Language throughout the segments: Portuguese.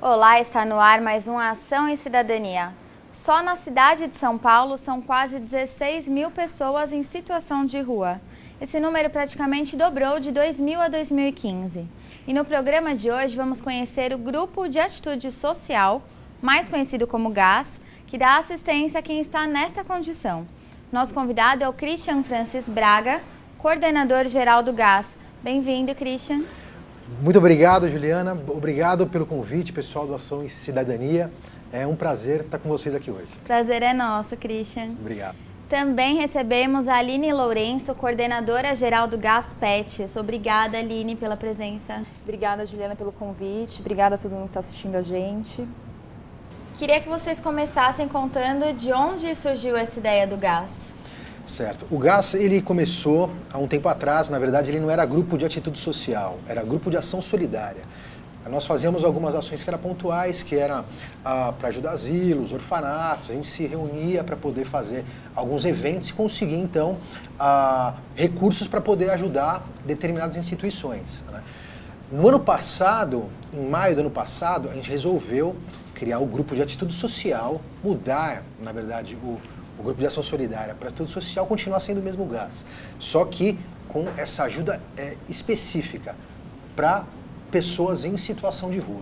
Olá, está no ar mais uma Ação em Cidadania. Só na cidade de São Paulo são quase 16 mil pessoas em situação de rua. Esse número praticamente dobrou de 2000 a 2015. E no programa de hoje vamos conhecer o Grupo de Atitude Social, mais conhecido como GAS, que dá assistência a quem está nesta condição. Nosso convidado é o Christian Francis Braga, coordenador geral do GAS. Bem-vindo, Christian. Muito obrigado, Juliana. Obrigado pelo convite, pessoal do Ação em Cidadania. É um prazer estar com vocês aqui hoje. Prazer é nosso, Christian. Obrigado. Também recebemos a Aline Lourenço, coordenadora geral do GAS Pets. Obrigada, Aline, pela presença. Obrigada, Juliana, pelo convite. Obrigada a todo mundo que está assistindo a gente. Queria que vocês começassem contando de onde surgiu essa ideia do GAS. Certo. O GAS, ele começou há um tempo atrás. Na verdade, ele não era grupo de atitude social, era grupo de ação solidária. Nós fazíamos algumas ações que eram pontuais, que era para ajudar asilos, orfanatos. A gente se reunia para poder fazer alguns eventos e conseguir, então, recursos para poder ajudar determinadas instituições, né? No ano passado, em maio do ano passado, a gente resolveu criar o grupo de atitude social, mudar, na verdade, o grupo de ação solidária para atitude social, continuar sendo o mesmo GAS, só que com essa ajuda específica para pessoas em situação de rua.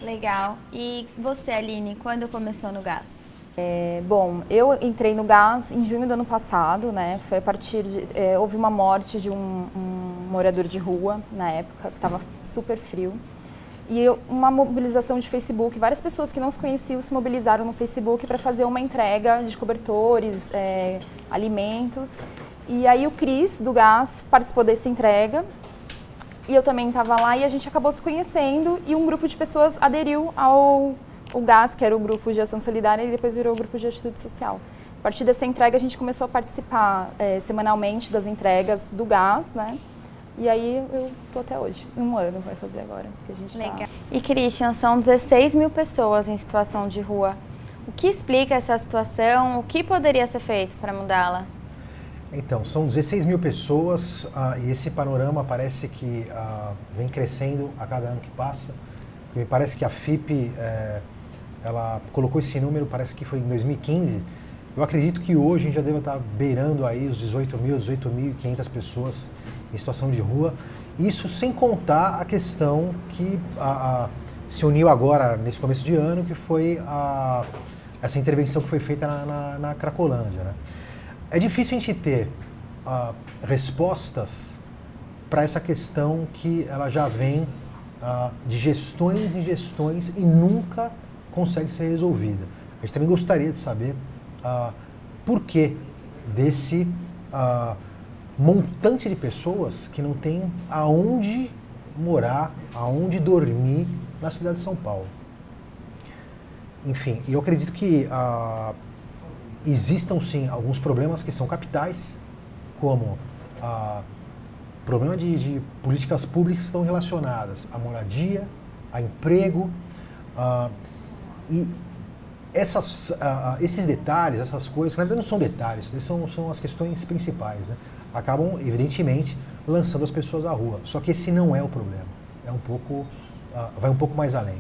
Legal. E você, Aline, quando começou no GAS? Bom, eu entrei no GAS em junho do ano passado, né? Foi a partir de... houve uma morte de um morador de rua, na época, que estava super frio. E uma mobilização de Facebook, várias pessoas que não se conheciam se mobilizaram no Facebook para fazer uma entrega de cobertores, alimentos. E aí o Cris, do GAS, participou dessa entrega. E eu também estava lá e a gente acabou se conhecendo e um grupo de pessoas aderiu ao GAS, que era o grupo de ação solidária, e depois virou o grupo de atitude social. A partir dessa entrega a gente começou a participar semanalmente das entregas do GAS, né? E aí eu tô até hoje, um ano vai fazer agora que a gente Legal. E Christian, são 16 mil pessoas em situação de rua. O que explica essa situação? O que poderia ser feito para mudá-la? Então, são 16 mil pessoas e esse panorama parece que vem crescendo a cada ano que passa. Me parece que a FIP, ela colocou esse número, parece que foi em 2015. Eu acredito que hoje a gente já deve estar beirando aí os 18.500 pessoas em situação de rua. Isso sem contar a questão que se uniu agora, nesse começo de ano, que foi essa intervenção que foi feita na Cracolândia, né? É difícil a gente ter respostas para essa questão que ela já vem de gestões em gestões e nunca consegue ser resolvida. A gente também gostaria de saber por que desse montante de pessoas que não tem aonde morar, aonde dormir na cidade de São Paulo. Enfim, eu acredito que existam sim alguns problemas que são capitais, como problema de políticas públicas que estão relacionadas à moradia, a emprego, e esses detalhes, essas coisas, na verdade não são detalhes, são as questões principais, né? Acabam, evidentemente, lançando as pessoas à rua. Só que esse não é o problema, vai um pouco mais além.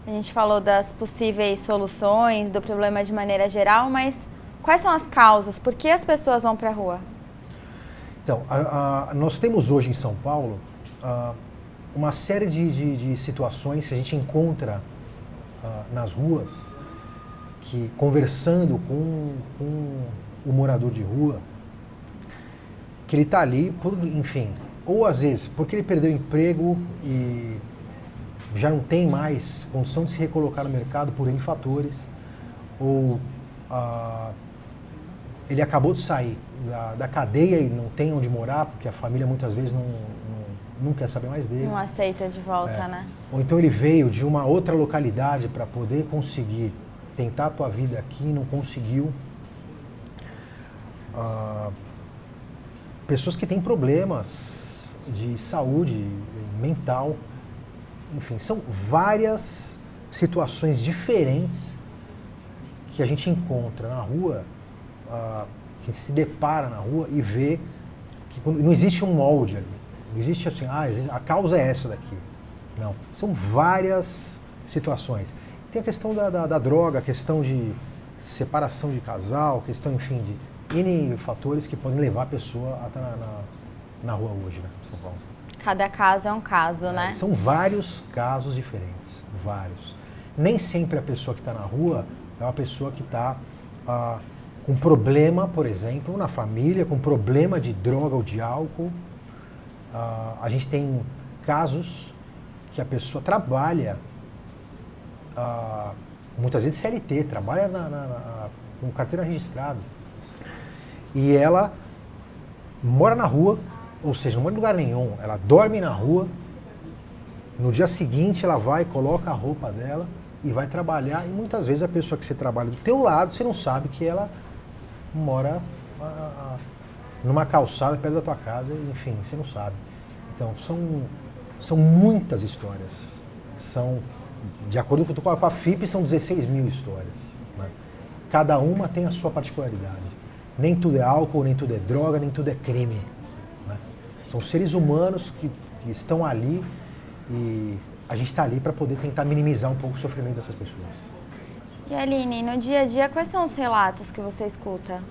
A gente falou das possíveis soluções do problema de maneira geral, mas quais são as causas? Por que as pessoas vão para a rua? Então, nós temos hoje em São Paulo uma série de situações que a gente encontra nas ruas, que conversando com o morador de rua, que ele está ali, enfim, ou às vezes porque ele perdeu o emprego e já não tem mais condição de se recolocar no mercado por N fatores, ou ele acabou de sair da cadeia e não tem onde morar, porque a família muitas vezes não quer saber mais dele. Não aceita de volta, né? Ou então ele veio de uma outra localidade para poder conseguir tentar a tua vida aqui e não conseguiu. Pessoas que têm problemas de saúde mental. Enfim, são várias situações diferentes que a gente encontra na rua, que se depara na rua e vê que não existe um molde ali. Não existe assim, a causa é essa daqui. Não. São várias situações. Tem a questão da droga, a questão de separação de casal, questão, enfim, de N fatores que podem levar a pessoa a estar na rua hoje, né, em São Paulo. Cada caso é um caso, né? São vários casos diferentes, vários. Nem sempre a pessoa que está na rua é uma pessoa que está com problema, por exemplo, na família, com problema de droga ou de álcool. A gente tem casos que a pessoa trabalha, muitas vezes CLT, trabalha com carteira registrada. E ela mora na rua, ou seja, não mora em lugar nenhum, ela dorme na rua, no dia seguinte ela vai, coloca a roupa dela e vai trabalhar, e muitas vezes a pessoa que você trabalha do teu lado, você não sabe que ela mora numa calçada perto da tua casa, enfim, você não sabe. Então, são muitas histórias. De acordo com a FIP, são 16 mil histórias. Né? Cada uma tem a sua particularidade. Nem tudo é álcool, nem tudo é droga, nem tudo é crime. Né? São seres humanos que estão ali e a gente está ali para poder tentar minimizar um pouco o sofrimento dessas pessoas. E Aline, no dia a dia, quais são os relatos que você escuta?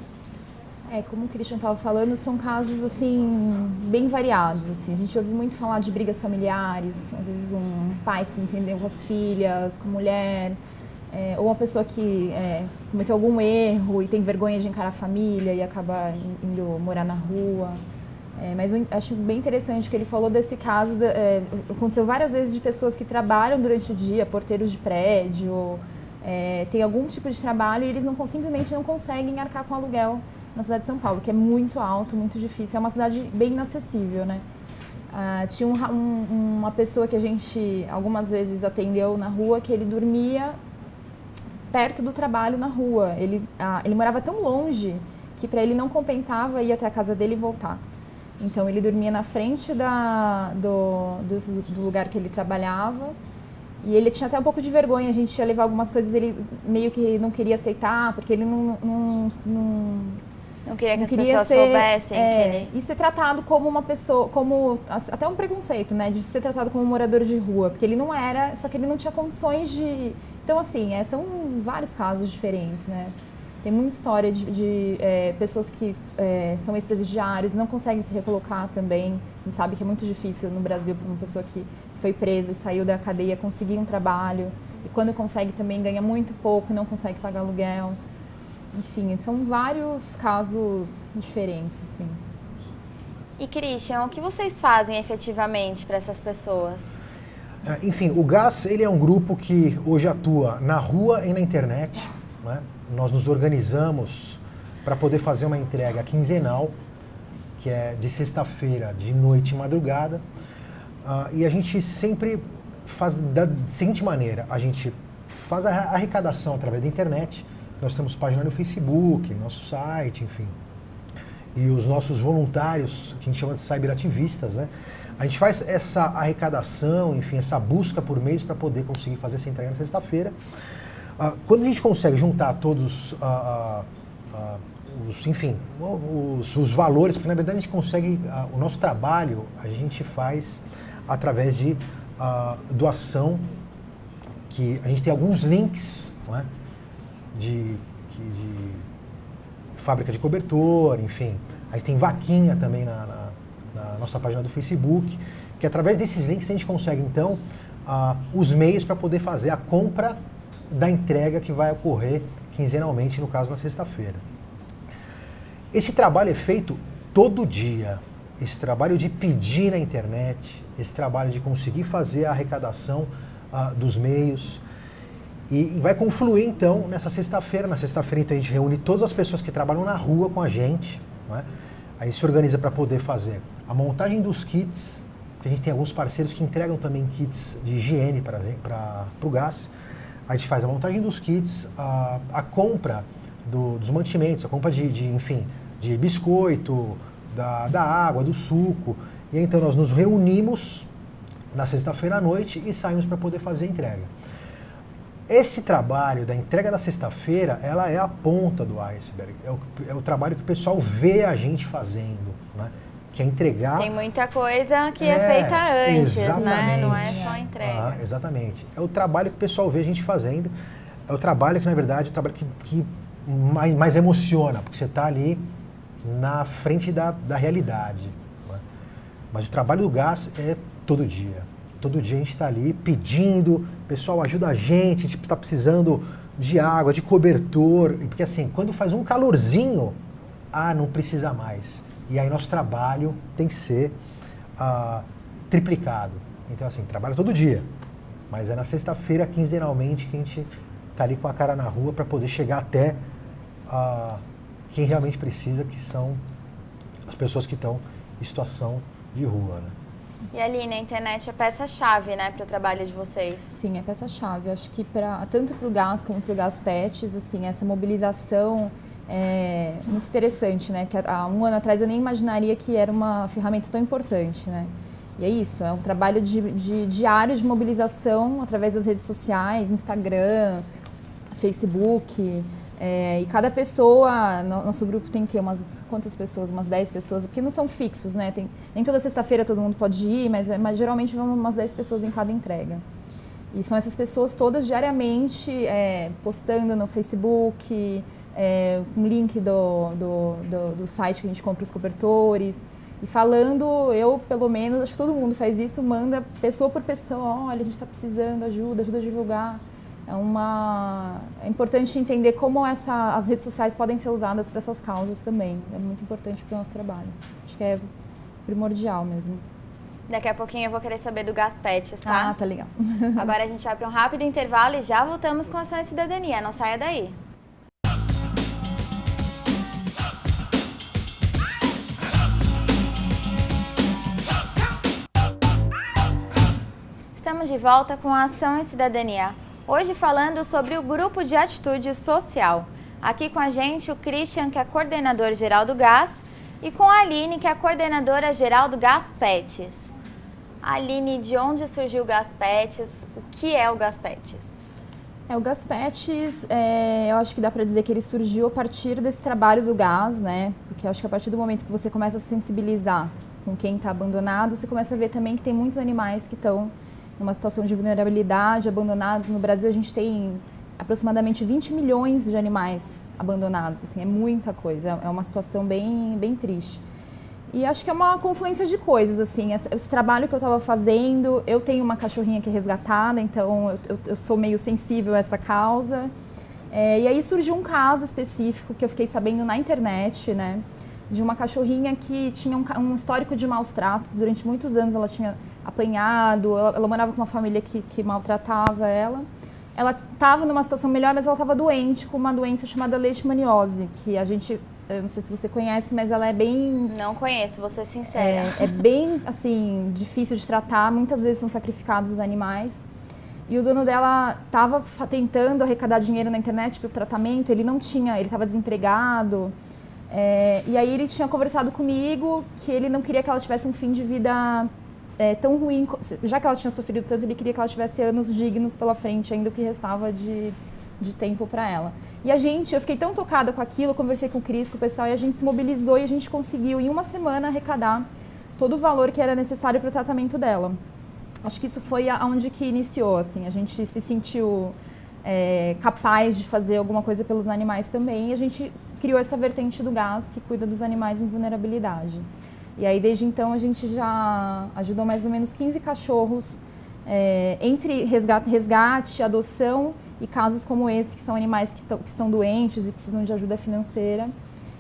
Como o Christian estava falando, são casos assim bem variados. Assim. A gente ouve muito falar de brigas familiares, às vezes um pai que se entendeu com as filhas, com a mulher, ou uma pessoa que cometeu algum erro e tem vergonha de encarar a família e acaba indo morar na rua. Mas eu acho bem interessante que ele falou desse caso, aconteceu várias vezes de pessoas que trabalham durante o dia, porteiros de prédio, tem algum tipo de trabalho e eles simplesmente não conseguem arcar com aluguel na cidade de São Paulo, que é muito alto, muito difícil, é uma cidade bem inacessível, né? Tinha uma pessoa que a gente algumas vezes atendeu na rua que ele dormia perto do trabalho na rua, ele morava tão longe que para ele não compensava ir até a casa dele e voltar. Então ele dormia na frente do lugar que ele trabalhava e ele tinha até um pouco de vergonha, a gente ia levar algumas coisas, ele meio que não queria aceitar, porque ele Não queria que as pessoas soubessem que ele... E ser tratado como uma pessoa, até um preconceito, né, de ser tratado como um morador de rua, porque ele não era, só que ele não tinha condições de... Então, assim, são vários casos diferentes, né. Tem muita história de pessoas que são ex-presidiários e não conseguem se recolocar também. A gente sabe que é muito difícil no Brasil para uma pessoa que foi presa e saiu da cadeia conseguir um trabalho. E quando consegue também ganha muito pouco, não consegue pagar aluguel. Enfim, são vários casos diferentes, assim. E, Christian, o que vocês fazem efetivamente para essas pessoas? Enfim, o GAS ele é um grupo que hoje atua na rua e na internet. Né? Nós nos organizamos para poder fazer uma entrega quinzenal, que é de sexta-feira, de noite e madrugada. E a gente sempre faz da seguinte maneira, a gente faz a arrecadação através da internet. Nós temos página no Facebook, nosso site, enfim. E os nossos voluntários, que a gente chama de cyberativistas, né? A gente faz essa arrecadação, enfim, essa busca por mês para poder conseguir fazer essa entrega na sexta-feira. Quando a gente consegue juntar todos os valores, porque na verdade a gente consegue, o nosso trabalho a gente faz através de doação, que a gente tem alguns links, né? De fábrica de cobertor, enfim. A gente tem vaquinha também na nossa página do Facebook, que através desses links a gente consegue, então, os meios para poder fazer a compra da entrega que vai ocorrer quinzenalmente, no caso, na sexta-feira. Esse trabalho é feito todo dia. Esse trabalho de pedir na internet, esse trabalho de conseguir fazer a arrecadação dos meios. E vai confluir, então, nessa sexta-feira. Na sexta-feira, então, a gente reúne todas as pessoas que trabalham na rua com a gente. Né? A gente se organiza para poder fazer a montagem dos kits, porque a gente tem alguns parceiros que entregam também kits de higiene para o GAS. A gente faz a montagem dos kits, a compra dos mantimentos, a compra de biscoito, da água, do suco. E então nós nos reunimos na sexta-feira à noite e saímos para poder fazer a entrega. Esse trabalho da entrega da sexta-feira, ela é a ponta do iceberg. É o trabalho que o pessoal vê a gente fazendo, né? que é entregar... Tem muita coisa que é feita antes, exatamente. né? Não é só entrega. Exatamente. É o trabalho que o pessoal vê a gente fazendo, é o trabalho que, na verdade, é o trabalho que mais emociona, porque você está ali na frente da realidade. Né? Mas o trabalho do gás é todo dia. Todo dia a gente está ali pedindo, pessoal, ajuda a gente está precisando de água, de cobertor, porque assim, quando faz um calorzinho, não precisa mais. E aí nosso trabalho tem que ser triplicado. Então assim, trabalho todo dia, mas é na sexta-feira, quinzenalmente, que a gente está ali com a cara na rua para poder chegar até quem realmente precisa, que são as pessoas que estão em situação de rua, né? E Aline, a internet é peça-chave, né, para o trabalho de vocês? Sim, é peça-chave. Acho que tanto para o gás como para o Gaspets, assim, essa mobilização é muito interessante, né? Porque há um ano atrás eu nem imaginaria que era uma ferramenta tão importante, né? E é isso, é um trabalho de diário de mobilização através das redes sociais, Instagram, Facebook. E cada pessoa, nosso grupo tem o quê? Quantas pessoas? Umas 10 pessoas, porque não são fixos, né? Nem toda sexta-feira todo mundo pode ir, mas geralmente vão umas 10 pessoas em cada entrega. E são essas pessoas todas diariamente postando no Facebook, um link do site que a gente compra os cobertores, e falando, eu pelo menos, acho que todo mundo faz isso, manda pessoa por pessoa, olha, a gente está precisando, ajuda a divulgar. É importante entender como as redes sociais podem ser usadas para essas causas também. É muito importante para o nosso trabalho. Acho que é primordial mesmo. Daqui a pouquinho eu vou querer saber do Gaspets, tá? Tá legal. Agora a gente vai para um rápido intervalo e já voltamos com Ação e Cidadania. Não saia daí. Estamos de volta com a Ação e Cidadania. Hoje falando sobre o Grupo de Atitude Social. Aqui com a gente o Christian, que é coordenador geral do GAS, e com a Aline, que é a coordenadora geral do Gaspets. Aline, de onde surgiu o Gaspets? O que é o Gaspets? O Gaspets, eu acho que dá para dizer que ele surgiu a partir desse trabalho do GAS, né? Porque eu acho que a partir do momento que você começa a se sensibilizar com quem está abandonado, você começa a ver também que tem muitos animais que estão numa situação de vulnerabilidade, abandonados. No Brasil a gente tem aproximadamente 20 milhões de animais abandonados, assim, é muita coisa, é uma situação bem triste. E acho que é uma confluência de coisas, assim, esse trabalho que eu estava fazendo, eu tenho uma cachorrinha que é resgatada, então eu sou meio sensível a essa causa. E aí surgiu um caso específico que eu fiquei sabendo na internet, né? De uma cachorrinha que tinha um histórico de maus tratos. Durante muitos anos ela tinha apanhado, ela morava com uma família que maltratava ela. Ela estava numa situação melhor, mas ela estava doente, com uma doença chamada leishmaniose, que eu não sei se você conhece, mas ela é bem... Não conheço, vou ser sincera. É bem, assim, difícil de tratar, muitas vezes são sacrificados os animais. E o dono dela estava tentando arrecadar dinheiro na internet para o tratamento, ele estava desempregado. E aí ele tinha conversado comigo que ele não queria que ela tivesse um fim de vida tão ruim, já que ela tinha sofrido tanto, ele queria que ela tivesse anos dignos pela frente, ainda o que restava de tempo para ela. E eu fiquei tão tocada com aquilo, conversei com o Cris, com o pessoal, e a gente se mobilizou e a gente conseguiu em uma semana arrecadar todo o valor que era necessário para o tratamento dela. Acho que isso foi aonde que iniciou, assim, a gente se sentiu capaz de fazer alguma coisa pelos animais também, e a gente criou essa vertente do GAS, que cuida dos animais em vulnerabilidade. E aí, desde então, a gente já ajudou mais ou menos 15 cachorros, entre resgate, adoção e casos como esse, que são animais que estão doentes e precisam de ajuda financeira.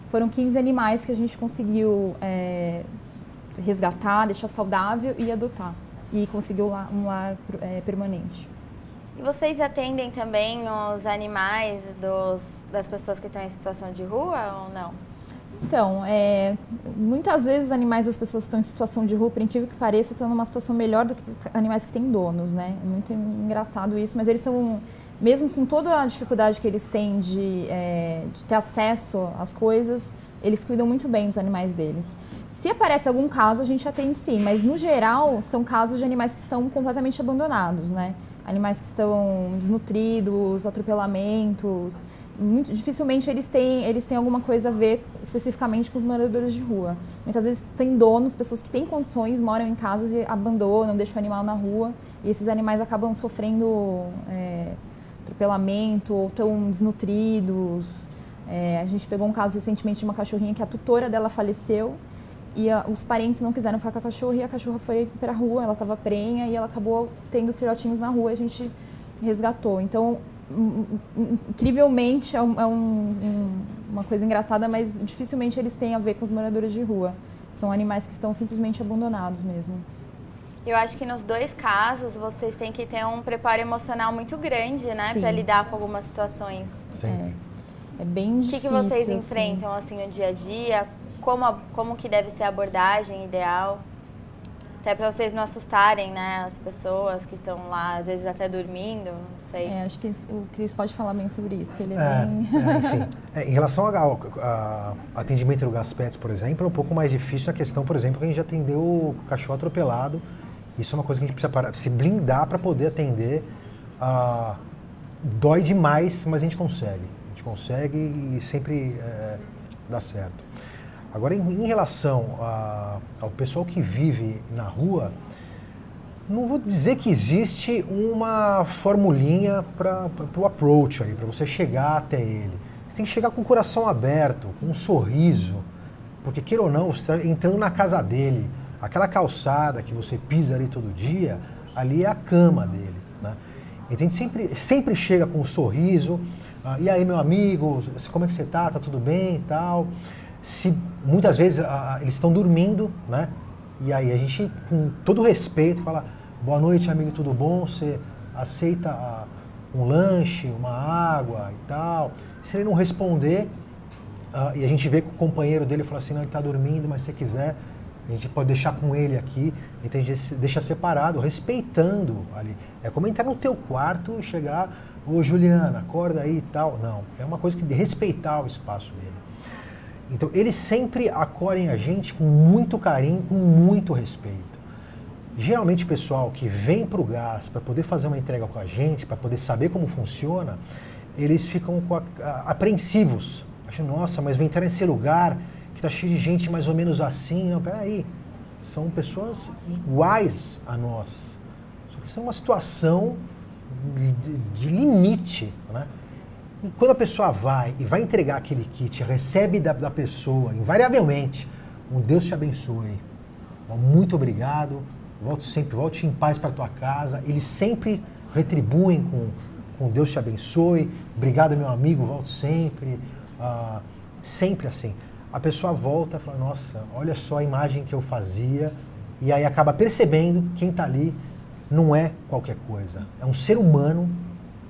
Foram 15 animais que a gente conseguiu resgatar, deixar saudável e adotar. E conseguiu um lar permanente. E vocês atendem também os animais das pessoas que estão em situação de rua ou não? Então, muitas vezes os animais das pessoas que estão em situação de rua, por incrível que pareça, estão numa situação melhor do que animais que têm donos, né? É muito engraçado isso, mas eles são, mesmo com toda a dificuldade que eles têm de ter acesso às coisas, eles cuidam muito bem dos animais deles. Se aparece algum caso, a gente atende sim, mas no geral são casos de animais que estão completamente abandonados, né? Animais que estão desnutridos, atropelamentos. muito dificilmente eles têm alguma coisa a ver especificamente com os moradores de rua. Muitas vezes tem donos, pessoas que têm condições, moram em casas e abandonam, deixam o animal na rua, e esses animais acabam sofrendo atropelamento ou estão desnutridos. A gente pegou um caso recentemente de uma cachorrinha que a tutora dela faleceu e os parentes não quiseram ficar com a cachorra e a cachorra foi para a rua, ela estava prenha e ela acabou tendo os filhotinhos na rua e a gente resgatou. Então, incrivelmente, uma coisa engraçada, mas dificilmente eles têm a ver com os moradores de rua. São animais que estão simplesmente abandonados mesmo. Eu acho que nos dois casos vocês têm que ter um preparo emocional muito grande, né, para lidar com algumas situações. Sim. É bem difícil. O que vocês enfrentam assim no dia a dia? Como que deve ser a abordagem ideal? Até para vocês não assustarem, né, as pessoas que estão lá, às vezes até dormindo, não sei. Acho que o Cris pode falar bem sobre isso, que ele é bem... Enfim, em relação ao atendimento do Gaspets, por exemplo, é um pouco mais difícil a questão, por exemplo, que a gente já atendeu o cachorro atropelado. Isso é uma coisa que a gente precisa se blindar para poder atender. Dói demais, mas a gente consegue. A gente consegue e sempre dá certo. Agora, em relação ao pessoal que vive na rua, não vou dizer que existe uma formulinha para o approach aí, para você chegar até ele. Você tem que chegar com o coração aberto, com um sorriso, porque queira ou não, você está entrando na casa dele, aquela calçada que você pisa ali todo dia, ali é a cama dele, né? Então a gente sempre chega com um sorriso, e aí meu amigo, como é que você tá? Tá tudo bem e tal? Muitas vezes eles estão dormindo, né? E aí a gente, com todo respeito, fala: boa noite, amigo, tudo bom? Você aceita um lanche, uma água e tal? Se ele não responder, e a gente vê que o companheiro dele fala assim: não, ele está dormindo, mas se quiser, a gente pode deixar com ele aqui. Então a gente deixa separado, respeitando ali. É como entrar no teu quarto e chegar: ô Juliana, acorda aí e tal. Não, é uma coisa de respeitar o espaço dele. Então, eles sempre acolhem a gente com muito carinho, com muito respeito. Geralmente, o pessoal que vem para o gás para poder fazer uma entrega com a gente, para poder saber como funciona, eles ficam apreensivos. Achando: nossa, mas vem entrar nesse lugar que está cheio de gente mais ou menos assim. Não, peraí, são pessoas iguais a nós. Só que isso é uma situação de limite, né? E quando a pessoa vai entregar aquele kit, recebe da pessoa, invariavelmente, um Deus te abençoe, muito obrigado, volte em paz para a tua casa. Eles sempre retribuem com Deus te abençoe, obrigado meu amigo, volte sempre, sempre assim. A pessoa volta e fala: nossa, olha só a imagem que eu fazia, e aí acaba percebendo que quem está ali não é qualquer coisa, é um ser humano,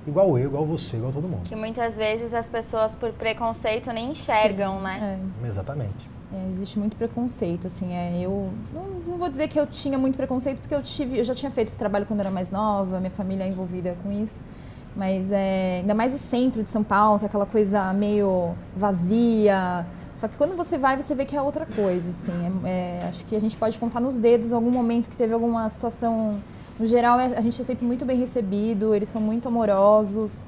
igual eu, igual você, igual todo mundo. Que muitas vezes as pessoas, por preconceito, nem enxergam, sim, né? Exatamente. Existe muito preconceito, assim. Eu não vou dizer que eu tinha muito preconceito, porque eu já tinha feito esse trabalho quando eu era mais nova, minha família é envolvida com isso. Mas ainda mais o centro de São Paulo, que é aquela coisa meio vazia. Só que quando você vai, você vê que é outra coisa, assim. Acho que a gente pode contar nos dedos algum momento que teve alguma situação. No geral, a gente é sempre muito bem recebido, eles são muito amorosos,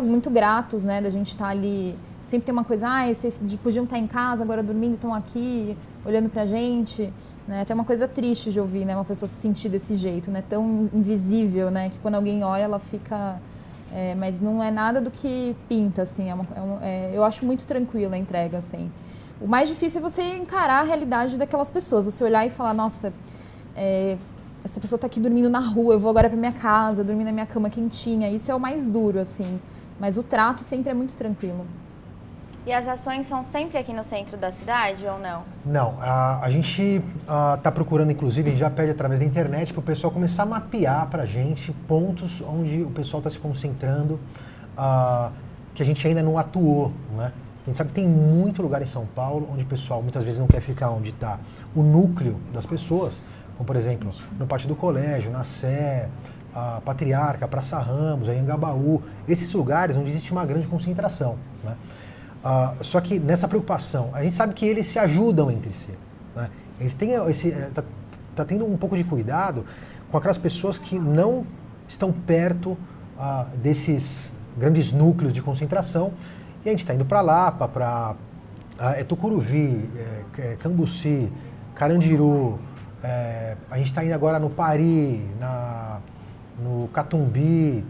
muito gratos, né, da gente estar ali. Sempre tem uma coisa: vocês podiam estar em casa, agora dormindo, estão aqui, olhando pra gente. Né? Até uma coisa triste de ouvir, né, uma pessoa se sentir desse jeito, né, tão invisível, né, que quando alguém olha, ela fica... mas não é nada do que pinta, assim. Eu acho muito tranquila a entrega, assim. O mais difícil é você encarar a realidade daquelas pessoas, você olhar e falar: nossa... essa pessoa está aqui dormindo na rua, eu vou agora para minha casa, dormir na minha cama quentinha. Isso é o mais duro, assim. Mas o trato sempre é muito tranquilo. E as ações são sempre aqui no centro da cidade ou não? Não, a gente está procurando, inclusive, a gente já pede através da internet para o pessoal começar a mapear para a gente pontos onde o pessoal está se concentrando, que a gente ainda não atuou, né? A gente sabe que tem muito lugar em São Paulo onde o pessoal muitas vezes não quer ficar onde está o núcleo das pessoas, como por exemplo no pátio do colégio, na Sé, a Patriarca, Praça Ramos, a Anhangabaú, esses lugares onde existe uma grande concentração, né? Só que nessa preocupação, a gente sabe que eles se ajudam entre si, né? Eles têm tá tendo um pouco de cuidado com aquelas pessoas que não estão perto desses grandes núcleos de concentração E a gente está indo para Lapa, para Tucuruvi, Cambuci, Carandiru, a gente está indo agora no Pari, no Catumbi,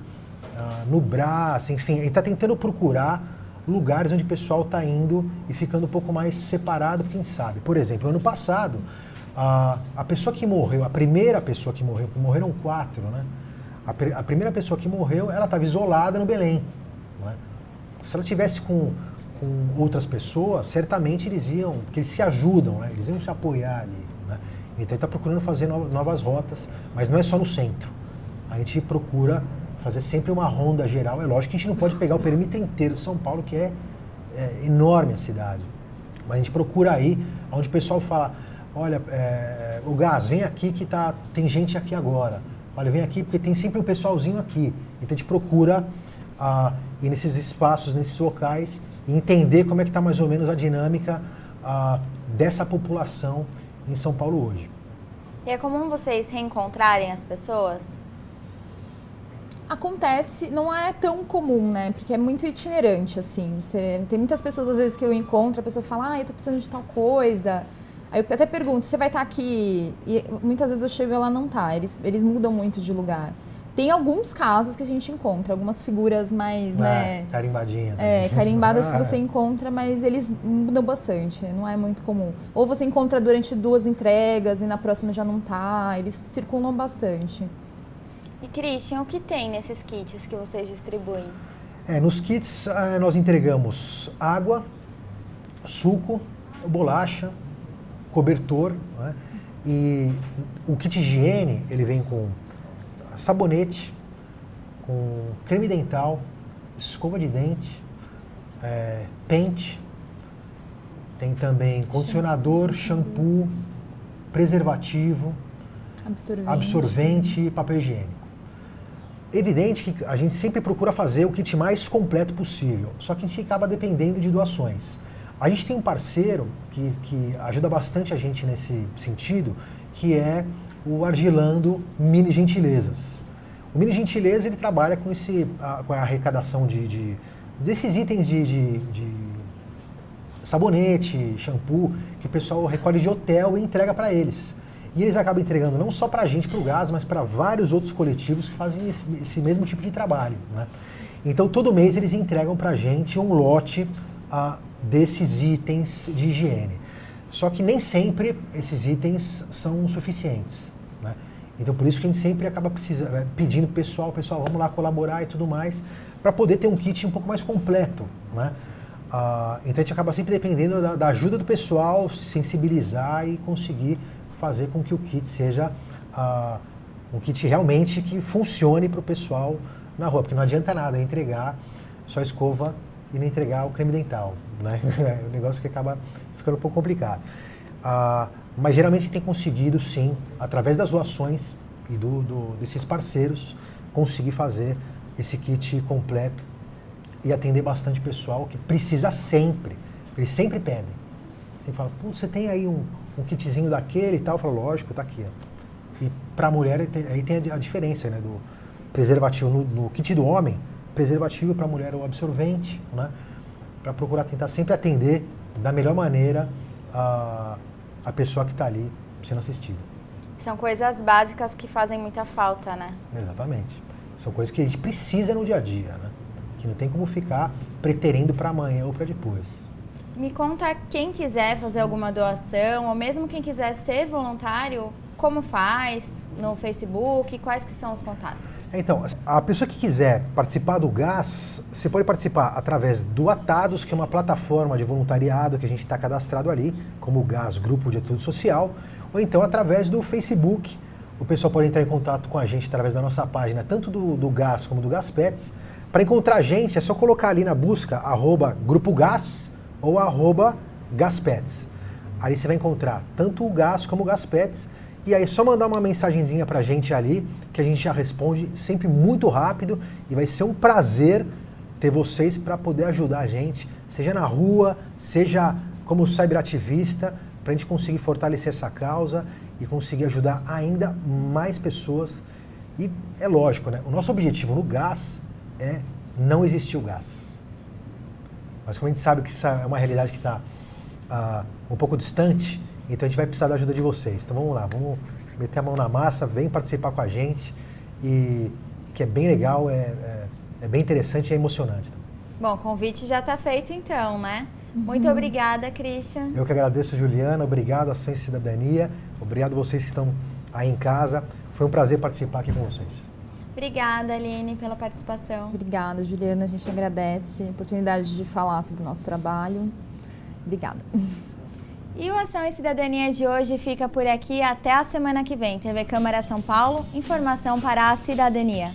no Brás, enfim, a gente está tentando procurar lugares onde o pessoal está indo e ficando um pouco mais separado, quem sabe. Por exemplo, ano passado, a pessoa que morreu, a primeira pessoa que morreu, morreram 4, né? A primeira pessoa que morreu, ela estava isolada no Belém. Né? Se ela tivesse com outras pessoas, certamente eles iam, porque eles se ajudam, né? Eles iam se apoiar ali. Né? Então ele está procurando fazer novas rotas, mas não é só no centro. A gente procura fazer sempre uma ronda geral. É lógico que a gente não pode pegar o perímetro inteiro de São Paulo, que é enorme a cidade. Mas a gente procura aí, onde o pessoal fala, olha, o Gás, vem aqui que tem gente aqui agora. Olha, vem aqui porque tem sempre um pessoalzinho aqui. Então a gente procura ir nesses espaços, nesses locais, e entender como é que está mais ou menos a dinâmica dessa população em São Paulo hoje. E é comum vocês reencontrarem as pessoas? Acontece, não é tão comum, né? Porque é muito itinerante, assim. Tem muitas pessoas, às vezes, que eu encontro, a pessoa fala, eu tô precisando de tal coisa. Aí eu até pergunto, você vai estar aqui? E muitas vezes eu chego e ela não tá. Eles mudam muito de lugar. Tem alguns casos que a gente encontra, algumas figuras mais, né? Carimbadinhas. Carimbadas você encontra, mas eles mudam bastante, não é muito comum. Ou você encontra durante 2 entregas e na próxima já não tá, eles circulam bastante. E Christian, o que tem nesses kits que vocês distribuem? Nos kits nós entregamos água, suco, bolacha, cobertor, né? E o kit higiene, ele vem com sabonete, com creme dental, escova de dente, pente, tem também condicionador, shampoo, preservativo, absorvente e papel higiênico. Evidente que a gente sempre procura fazer o kit mais completo possível, só que a gente acaba dependendo de doações. A gente tem um parceiro que ajuda bastante a gente nesse sentido, que é o Argilando Mini Gentilezas. O Mini Gentileza, ele trabalha com a arrecadação desses itens de sabonete, shampoo, que o pessoal recolhe de hotel e entrega para eles. E eles acabam entregando não só para a gente, para o Gás, mas para vários outros coletivos que fazem esse mesmo tipo de trabalho. Né? Então, todo mês eles entregam para a gente um lote desses itens de higiene. Só que nem sempre esses itens são suficientes. Né? Então, por isso que a gente sempre acaba pedindo para o pessoal, vamos lá colaborar e tudo mais, para poder ter um kit um pouco mais completo. Né? Então, a gente acaba sempre dependendo da ajuda do pessoal, se sensibilizar e conseguir fazer com que o kit seja um kit realmente que funcione para o pessoal na rua, porque não adianta nada entregar só escova e não entregar o creme dental, né? É um negócio que acaba ficando um pouco complicado. Mas geralmente tem conseguido, sim, através das doações e desses parceiros, conseguir fazer esse kit completo e atender bastante pessoal que precisa sempre, eles sempre pedem. Você fala, putz, você tem aí um kitzinho daquele e tal? Eu falo, lógico, tá aqui. Ó. E para a mulher, aí tem a diferença, né, do preservativo no kit do homem, preservativo para a mulher é o absorvente, né, para procurar tentar sempre atender da melhor maneira a pessoa que está ali sendo assistida. São coisas básicas que fazem muita falta, né? Exatamente. São coisas que a gente precisa no dia a dia, né? Que não tem como ficar preterindo para amanhã ou para depois. Me conta, quem quiser fazer alguma doação, ou mesmo quem quiser ser voluntário, como faz no Facebook, quais que são os contatos? Então, a pessoa que quiser participar do Gás, você pode participar através do Atados, que é uma plataforma de voluntariado que a gente está cadastrado ali, como o Gás Grupo de Atitude Social, ou então através do Facebook. O pessoal pode entrar em contato com a gente através da nossa página, tanto do Gás como do Gás Pets. Para encontrar a gente, é só colocar ali na busca @Grupo Gás ou @Gaspets. Ali você vai encontrar tanto o Gás como o Gaspets. E aí é só mandar uma mensagenzinha pra gente ali, que a gente já responde sempre muito rápido. E vai ser um prazer ter vocês para poder ajudar a gente, seja na rua, seja como cyberativista, pra gente conseguir fortalecer essa causa e conseguir ajudar ainda mais pessoas. E é lógico, né? O nosso objetivo no Gás é não existir o gás. Mas como a gente sabe que isso é uma realidade que está um pouco distante, então a gente vai precisar da ajuda de vocês. Então vamos lá, vamos meter a mão na massa, vem participar com a gente, e que é bem legal, é bem interessante e é emocionante. Bom, o convite já está feito então, né? Muito obrigada, Christian. Eu que agradeço, Juliana. Obrigado, Ação e Cidadania. Obrigado a vocês que estão aí em casa. Foi um prazer participar aqui com vocês. Obrigada, Aline, pela participação. Obrigada, Juliana. A gente agradece a oportunidade de falar sobre o nosso trabalho. Obrigada. E o Ação e Cidadania de hoje fica por aqui. Até a semana que vem. TV Câmara São Paulo, informação para a cidadania.